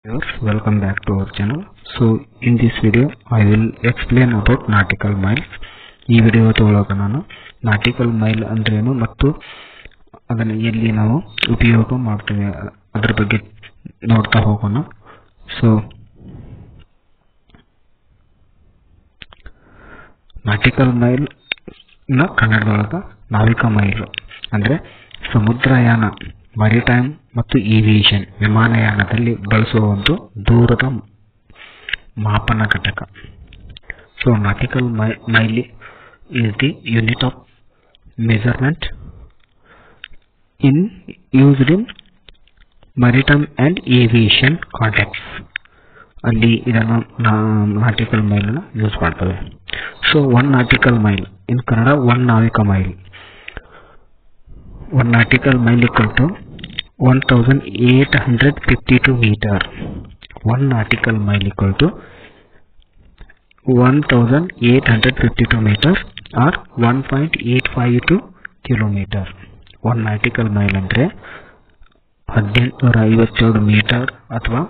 Viewers, welcome back to our channel. So in this video I will explain about nautical miles. ಈ video ತಗೊಳ್ಳೋಕೆ ನಾನು nautical mile ಅಂದ್ರೆ ಏನು ಮತ್ತು ಅದನ್ನು ಎಲ್ಲಿ ನಾವು ಉಪಯೋಗ ಮಾಡ್ತೇವೆ ಅದರ ಬಗ್ಗೆ ನೋಡ್ತಾ ಹೋಗೋಣ. ಸೊ nautical mile ನ ಕನ್ನಡದೊಳಗೆ ನಾವಿಕ ಮೈಲು ಅಂದ್ರೆ ಸಮುದ್ರಯಾನ maritime ಮತ್ತು ಏವಿಯೇಷನ್ ವಿಮಾನಯಾನದಲ್ಲಿ ಬಳಸುವ ಒಂದು ದೂರದ ಮಾಪನ ಘಟಕ. So nautical mile is the unit of measurement used in maritime and aviation context. ಅಲ್ಲಿ ಇದನ್ನು nautical mile ಅನ್ನು ಯೂಸ್ ಮಾಡ್ತೇವೆ. So one nautical mile in Kannada one ನಾವಿಕ mile. One nautical mile equal to 1852 meter. One nautical mile equal to 1852 meter or 1.852 kilometer. One nautical mile ಅಂದ್ರೆ 1852 metre ಅಥವಾ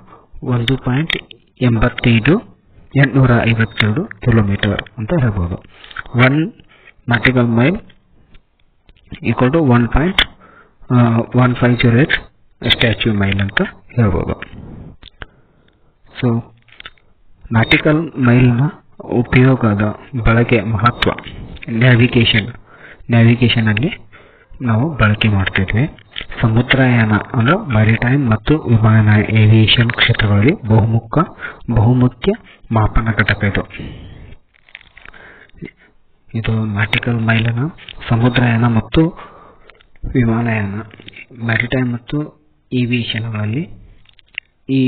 1.852 kilometre ಅಂತ ಹೇಳ್ಬೋದು. One nautical mile equal to 1.1508 statute mile ಅಂತ ಹೇಳ್ಬೋದು. So nautical ಮೈಲ್ನ ಉಪಯೋಗದ ಬಳಕೆ ಮಹತ್ವ ನ್ಯಾವಿಗೇಷನ್ ಅಲ್ಲಿ ನಾವು ಬಳಕೆ ಮಾಡ್ತಿದ್ವಿ. ಸಮುದ್ರಯಾನ ಅಂದ್ರೆ ಮ್ಯಾರಿಟೈಮ್ ಮತ್ತು ವಿಮಾನ ಏವಿಯೇಷನ್ ಕ್ಷೇತ್ರಗಳಲ್ಲಿ ಬಹುಮುಖ್ಯ ಮಾಪನ ಘಟಕ ಇದು ನಾಟಿಕಲ್ ಮೈಲಿನ ಸಮುದ್ರಯಾನ ಮತ್ತು ವಿಮಾನಯಾನ ಮ್ಯಾರಿಟೈಮ್ ಮತ್ತು ಏವಿಯೇಷನ್ಗಳಲ್ಲಿ ಈ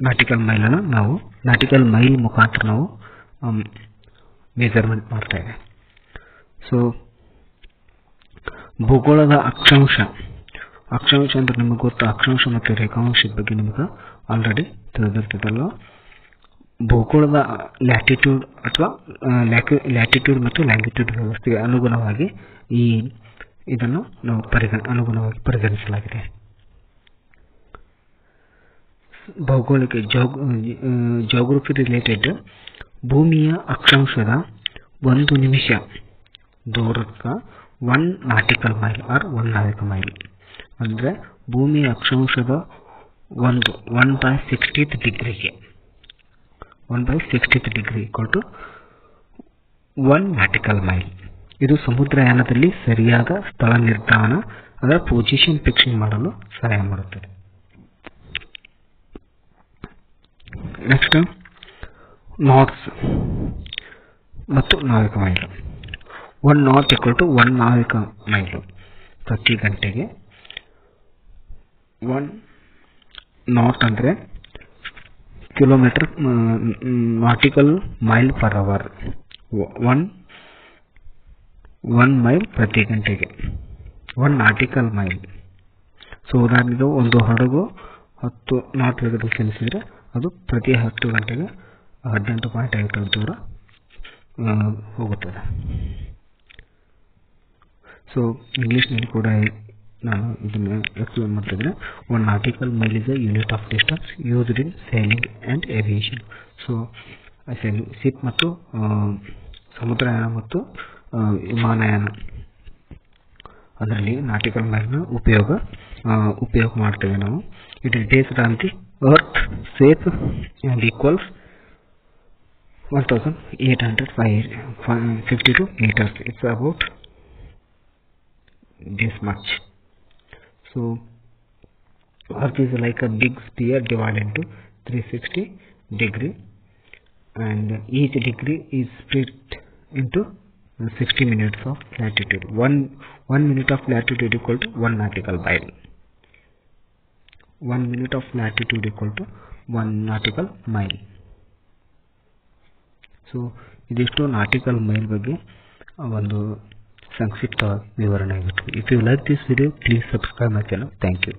ನಾಟಿಕಲ್ ಮೈಲನ್ನು ನಾವು ನಾಟಿಕಲ್ ಮೈಲ್ ಮುಖಾಂತರ ನಾವು ಮೆಜರ್ಮೆಂಟ್ ಮಾಡ್ತೇವೆ. ಸೊ ಭೂಗೋಳದ ಅಕ್ಷಾಂಶ ಅಂದ್ರೆ ನಿಮಗೆ ಗೊತ್ತು. ಅಕ್ಷಾಂಶ ಮತ್ತು ರೇಖಾಂಶದ ಬಗ್ಗೆ ನಿಮಗೆ ಆಲ್ರೆಡಿ ತಿಳಿದಿರ್ತದಲ್ಲ. ಭೂಗೋಳದ ಲ್ಯಾಟಿಟ್ಯೂಡ್ ಅಥವಾ ಲ್ಯಾಟಿಟ್ಯೂಡ್ ಮತ್ತು ಲ್ಯಾಂಗಿಟ್ಯೂಡ್ ವ್ಯವಸ್ಥೆಗೆ ಅನುಗುಣವಾಗಿ ಇದನ್ನು ನಾವು ಅನುಗುಣವಾಗಿ ಪರಿಗಣಿಸಲಾಗಿದೆ. ಭೌಗೋಳಿಕ ಜಿಯೋಗ್ರಫಿ ರಿಲೇಟೆಡ್ ಭೂಮಿಯ ಅಕ್ಷಾಂಶದ 1 ನಿಮಿಷ ದೂರಕ್ಕೆ 1 ನಾಟಿಕಲ್ ಮೈಲ್ ಆರ್ 1 ನಾವಿಕ ಮೈಲ್ ಅಂದ್ರೆ ಭೂಮಿಯ ಅಕ್ಷಾಂಶದ 1/60th ಡಿಗ್ರಿಗೆ 1/60th ಡಿಗ್ರಿ ಈಕ್ವಲ್ ಟು 1 ನಾಟಿಕಲ್ ಮೈಲ್. ಇದು ಸಮುದ್ರಯಾನದಲ್ಲಿ ಸರಿಯಾದ ಸ್ಥಳ ನಿರ್ಧಾರ ಅದರ ಪೊಸಿಷನ್ ಫಿಕ್ಸಿಂಗ್ ಮಾಡಲು ಸಹಾಯ ಮಾಡುತ್ತದೆ. ನೆಕ್ಸ್ಟ್ ನಾಟ್ಸ್ ಮತ್ತು ನಾವಿಕ ಮೈಲು. 1 ನಾಟ್ ಈಕ್ವಲ್ ಟು 1 ನಾವಿಕ ಮೈಲು ಪ್ರತಿ ಗಂಟೆಗೆ. 1 ನಾಟ್ ಅಂದ್ರೆ kilometre nautical mile per hour. 1 mile ಪ್ರತಿ ಗಂಟೆಗೆ 1 ನಾಟಿಕಲ್ ಮೈಲ್. ಸೊ ಉದಾಹರಣೆಗೆ ಒಂದು ಹಡಗು 10 ನಾಟ್ ವೇಗದಲ್ಲಿ ಚಲಿಸಿದರೆ ಅದು ಪ್ರತಿ 10 ಗಂಟೆಗೆ 18.5 ದೂರ ಹೋಗುತ್ತದೆ. ಸೊ ಇಂಗ್ಲಿಷ್ನಲ್ಲಿ ಕೂಡ ನಾನು ಇದನ್ನು ಎಕ್ಸ್ಪ್ಲೇನ್ ಮಾಡ್ತಿದ್ರೆ 1 nautical mile is a unit of distance used in sailing and aviation. So ship ಮತ್ತು ಸಮುದ್ರಯಾನ ಮತ್ತು ವಿಮಾನಯಾನ ಅದರಲ್ಲಿ ನಾಟಿಕಲ್ ಮೈಲ್ನ ಉಪಯೋಗ ಮಾಡ್ತೇವೆ ನಾವು. It is based on the earth safe and equals 1852 meters. It's about this much. So Earth is like a big sphere divided into 360 degree and each degree is split into 60 minutes of latitude. One minute of latitude equal to 1 nautical mile. 1 minute of latitude equal to 1 nautical mile. So ಇದಿಷ್ಟು nautical mile ಬಗ್ಗೆ ಒಂದು ಸಂಕ್ಷಿಪ್ತ ವಿವರಣೆ ಆಗಿತ್ತು. If you like this video please subscribe my channel. Thank you.